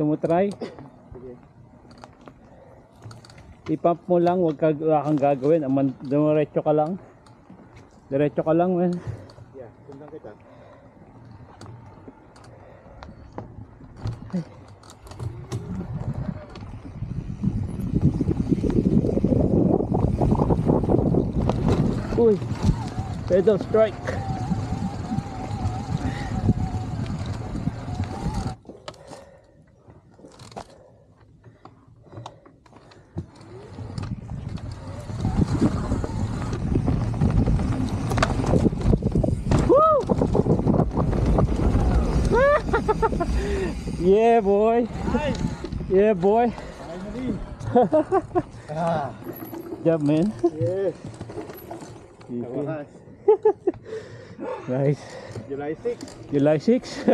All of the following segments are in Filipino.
Gusto mo try? Sige. I-pump mo lang, wala kang gagawin. Diretso ka lang. Diretso ka lang, man. Yeah, sundan kita. Uy, pedal strike. Yeah, boy. Nice! Yeah, boy. Finally! Good job, man. Yes! Easy. Tawakas. Nice. July 6. July 6.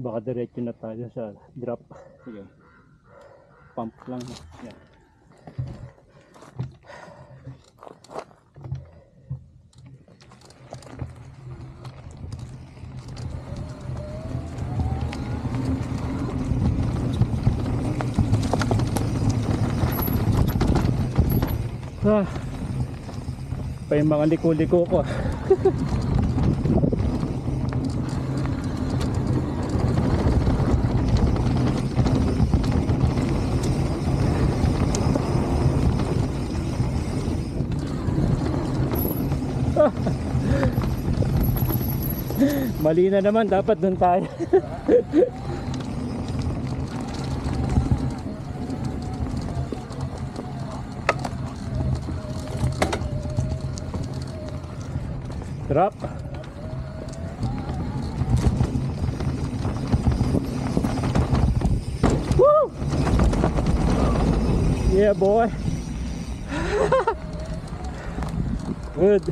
Baka diretso na tayo sa drop. Sige. Pump lang. Yeah. Pa yung mga liko-liko ko. Mali na naman, dapat doon tayo. Drop. Woo! Yeah, boy. Good.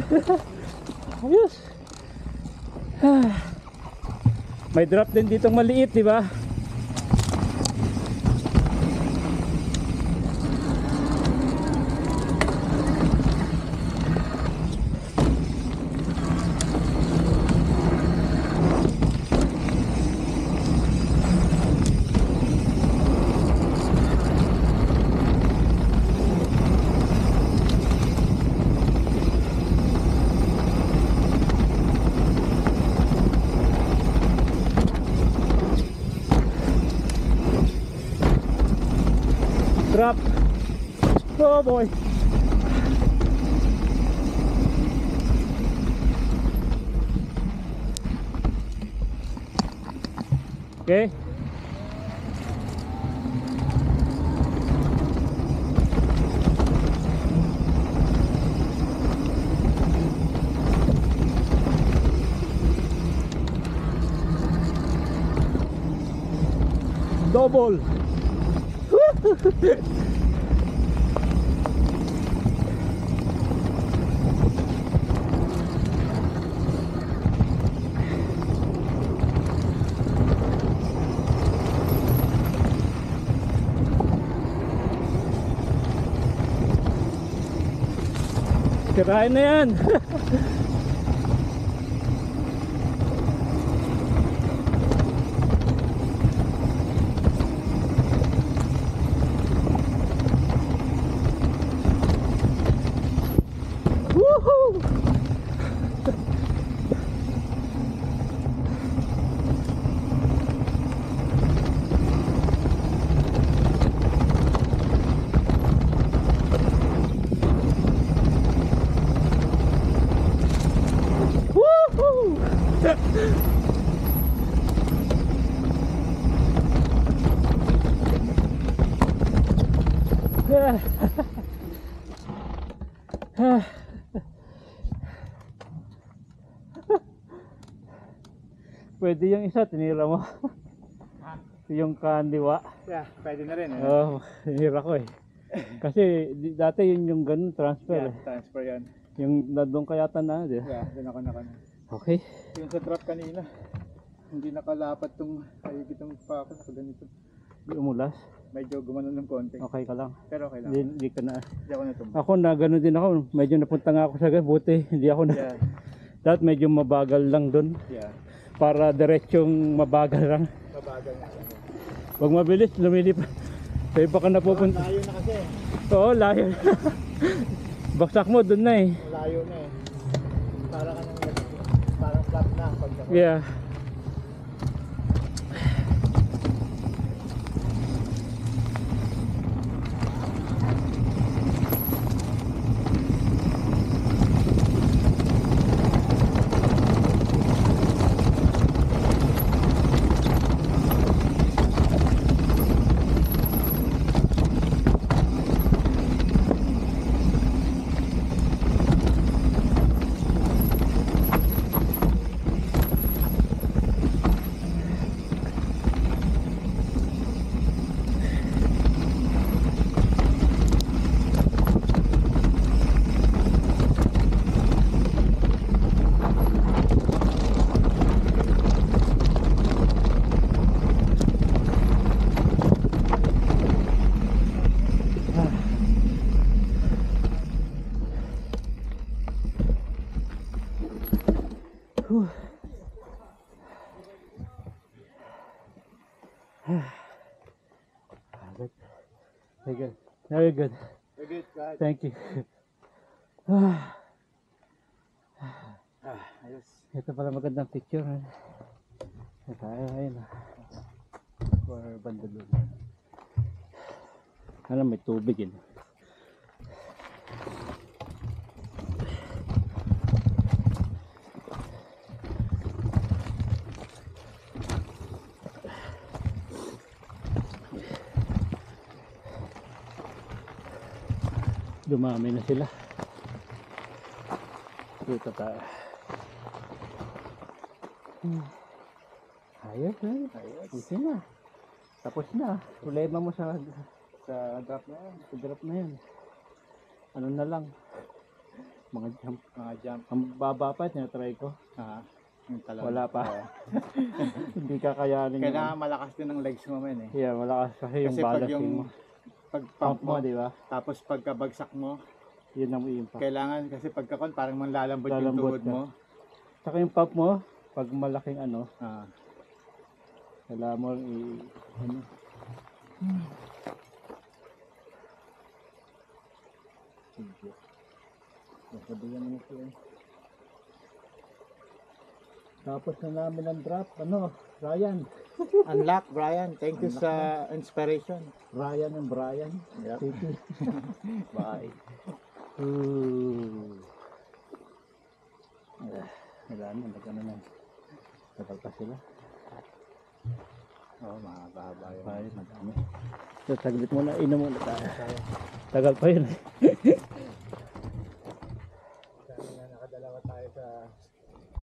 Ayos. May drop din ditong maliit, di ba? Drop. Oh boy. Okay. Double. Sirain na yan. Woohoo! Pwede yung isa, tinira mo. Yung kandiwa. Yeah, pwede na rin eh. Oh, tinira ko eh. Kasi dati yun yung ganun transfer Yeah, eh. transfer yan. Yung doon ka yata na, di ba? Yeah, doon ako na. Okay. Yung sa drop kanina, hindi nakalapat tong higit ng pa ako sa ganito. Di umulas. Medyo gumanon ng konti. Okay ka lang. Pero okay lang. Hindi ka na. Hindi ako natumba. Ako na gano'n din ako. Medyo napunta nga ako sa ganun. Buti. Hindi ako na. Yeah. Dahil medyo mabagal lang doon. Yeah. Para diretsong mabagal lang. Mabagal nga lang. Pag mabilis, lumilip. Sa iba ka na pupunta. Layo na kasi. Oo, layo. Baksak mo doon na eh. Layo na eh. Parang flat na pag Yeah. Whew. Good. Very good. Very good. Very good, guys. Thank you. Ayos. Ito pala magandang picture. Ito, ayun. For Bandalun. Alam, may tubig yun. Dumami na sila. Dito tayo. Ayos na. Ayos. Ito na. Tapos na. Problema mo sa Drop na yan. drop na yan. Ano na lang. Mga jump. Mga jump. Ang baba pa, tinatry ko. Yung talon. Wala pa. Hindi kakayanin. Kailangan malakas din ang legs mo man eh. Yeah, malakas kasi yung Kasi pag balance mo. pag Pump pump mo, mo, di ba? tapos pagkabagsak mo, Yun ang impact. kailangan kasi pagkakon parang manlalambot yung Lalambot tuhod ka. mo. Saka yung pump mo, pag malaking ano, Ah. kailangan mo ano. Sige. Sabihan mo sila. Tapos na namin ang drop. Ryan. Unlock, Brian. Thank you sa inspiration. Ryan and Brian. Yep. Bye. Wala na, nagano na. Tagal pa sila. Mahaba yun. Bye, madami. So, saglit muna, inom muna tayo. Tagal pa yun.